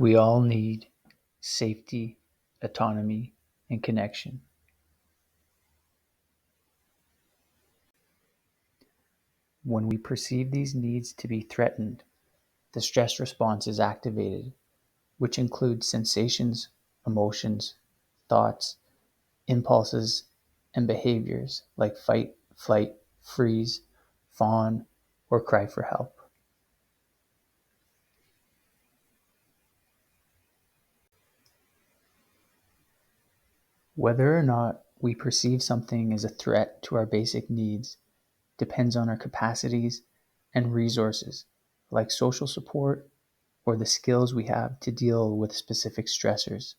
We all need safety, autonomy, and connection. When we perceive these needs to be threatened, the stress response is activated, which includes sensations, emotions, thoughts, impulses, and behaviors like fight, flight, freeze, fawn, or cry for help. Whether or not we perceive something as a threat to our basic needs depends on our capacities and resources, like social support or the skills we have to deal with specific stressors,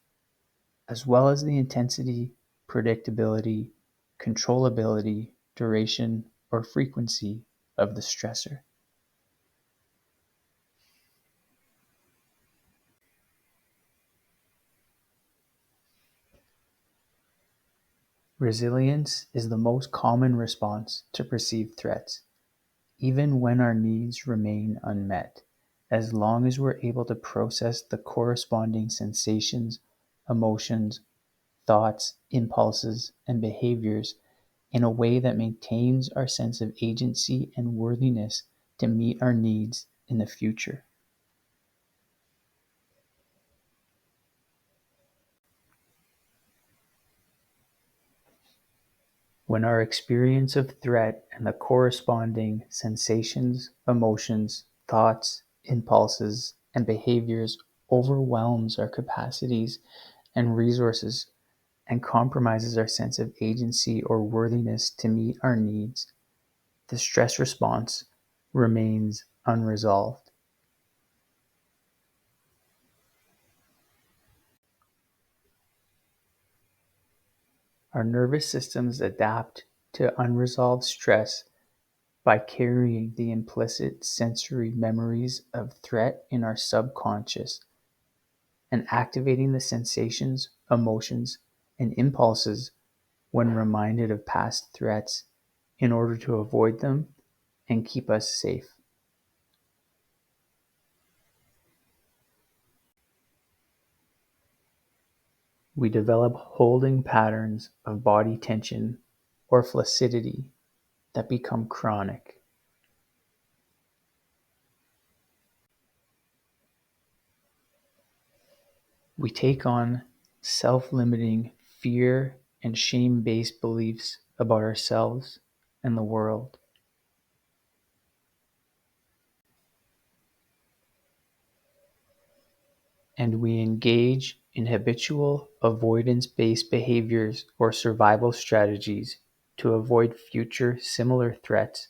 as well as the intensity, predictability, controllability, duration, or frequency of the stressor. Resilience is the most common response to perceived threats, even when our needs remain unmet, as long as we're able to process the corresponding sensations, emotions, thoughts, impulses, and behaviors in a way that maintains our sense of agency and worthiness to meet our needs in the future. When our experience of threat and the corresponding sensations, emotions, thoughts, impulses, and behaviors overwhelms our capacities and resources and compromises our sense of agency or worthiness to meet our needs, the stress response remains unresolved. Our nervous systems adapt to unresolved stress by carrying the implicit sensory memories of threat in our subconscious and activating the sensations, emotions, and impulses when reminded of past threats in order to avoid them and keep us safe. We develop holding patterns of body tension or flaccidity that become chronic. We take on self-limiting fear and shame-based beliefs about ourselves and the world. And we engage in habitual avoidance-based behaviors or survival strategies to avoid future similar threats,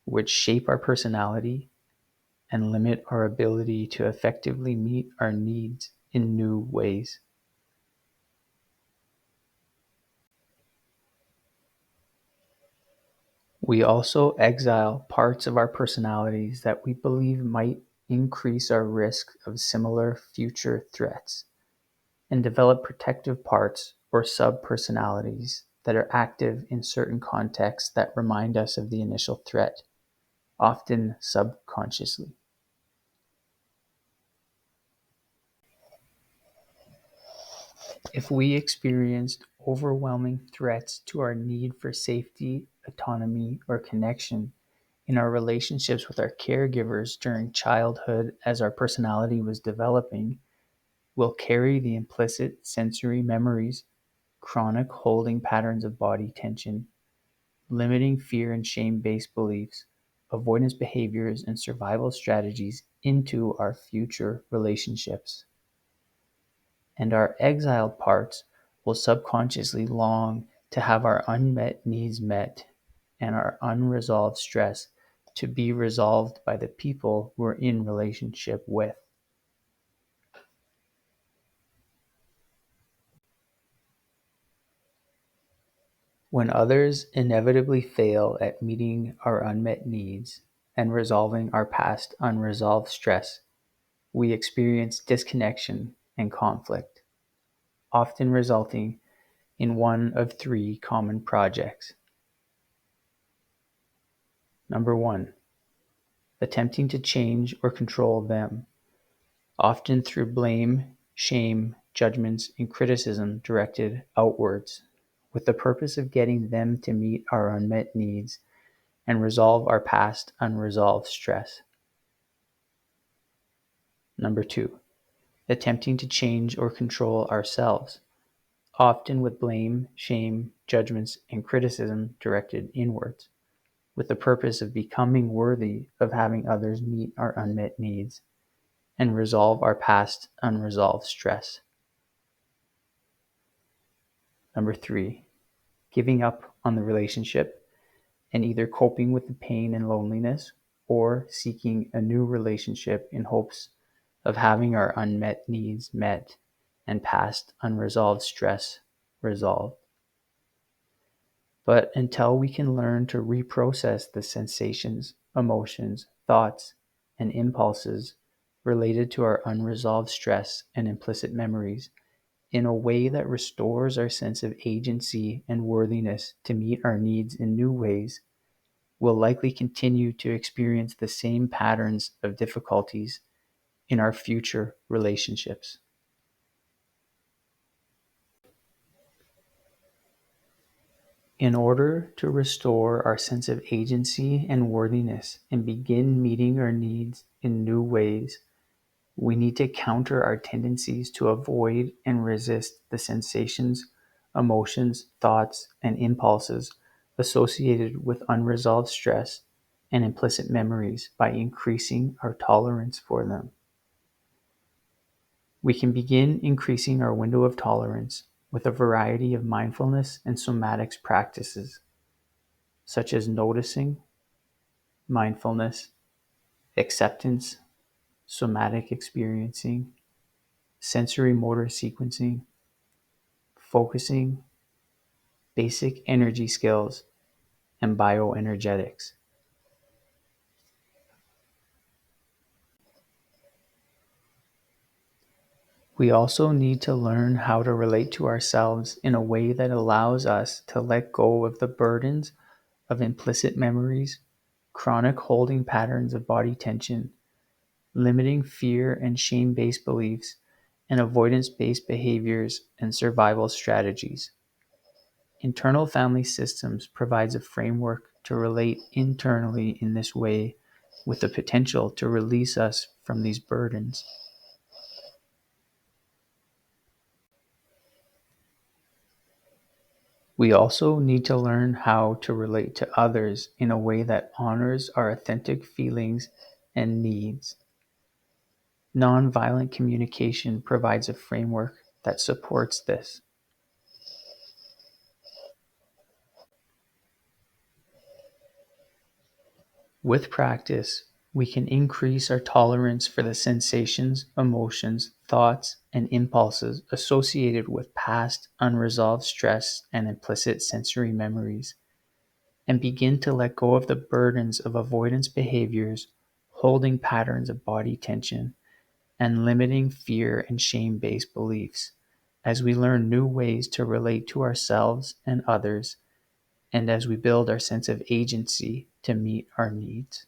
which shape our personality and limit our ability to effectively meet our needs in new ways. We also exile parts of our personalities that we believe might increase our risk of similar future threats, and develop protective parts or sub-personalities that are active in certain contexts that remind us of the initial threat, often subconsciously. If we experienced overwhelming threats to our need for safety, autonomy, or connection in our relationships with our caregivers during childhood as our personality was developing, we'll carry the implicit sensory memories, chronic holding patterns of body tension, limiting fear and shame-based beliefs, avoidance behaviors, and survival strategies into our future relationships. And our exiled parts will subconsciously long to have our unmet needs met and our unresolved stress to be resolved by the people we're in relationship with. When others inevitably fail at meeting our unmet needs and resolving our past unresolved stress, we experience disconnection and conflict, often resulting in one of three common projects. Number one, attempting to change or control them. often through blame, shame, judgments, and criticism directed outwards, with the purpose of getting them to meet our unmet needs and resolve our past unresolved stress. Number 2, attempting to change or control ourselves, often with blame, shame, judgments, and criticism directed inwards, with the purpose of becoming worthy of having others meet our unmet needs and resolve our past unresolved stress. Number 3, giving up on the relationship and either coping with the pain and loneliness or seeking a new relationship in hopes of having our unmet needs met and past unresolved stress resolved. But until we can learn to reprocess the sensations, emotions, thoughts, and impulses related to our unresolved stress and implicit memories in a way that restores our sense of agency and worthiness to meet our needs in new ways, we'll likely continue to experience the same patterns of difficulties in our future relationships. In order to restore our sense of agency and worthiness and begin meeting our needs in new ways, we need to counter our tendencies to avoid and resist the sensations, emotions, thoughts, and impulses associated with unresolved stress and implicit memories by increasing our tolerance for them. We can begin increasing our window of tolerance with a variety of mindfulness and somatics practices, such as noticing, mindfulness, acceptance, somatic experiencing, sensory motor sequencing, focusing, basic energy skills, and bioenergetics. We also need to learn how to relate to ourselves in a way that allows us to let go of the burdens of implicit memories, chronic holding patterns of body tension, limiting fear and shame-based beliefs, and avoidance-based behaviors and survival strategies. Internal family systems provides a framework to relate internally in this way with the potential to release us from these burdens. We also need to learn how to relate to others in a way that honors our authentic feelings and needs. Nonviolent communication provides a framework that supports this. With practice, we can increase our tolerance for the sensations, emotions, thoughts, and impulses associated with past unresolved stress and implicit sensory memories, and begin to let go of the burdens of avoidance behaviors, holding patterns of body tension, and limiting fear and shame-based beliefs as we learn new ways to relate to ourselves and others, and as we build our sense of agency to meet our needs.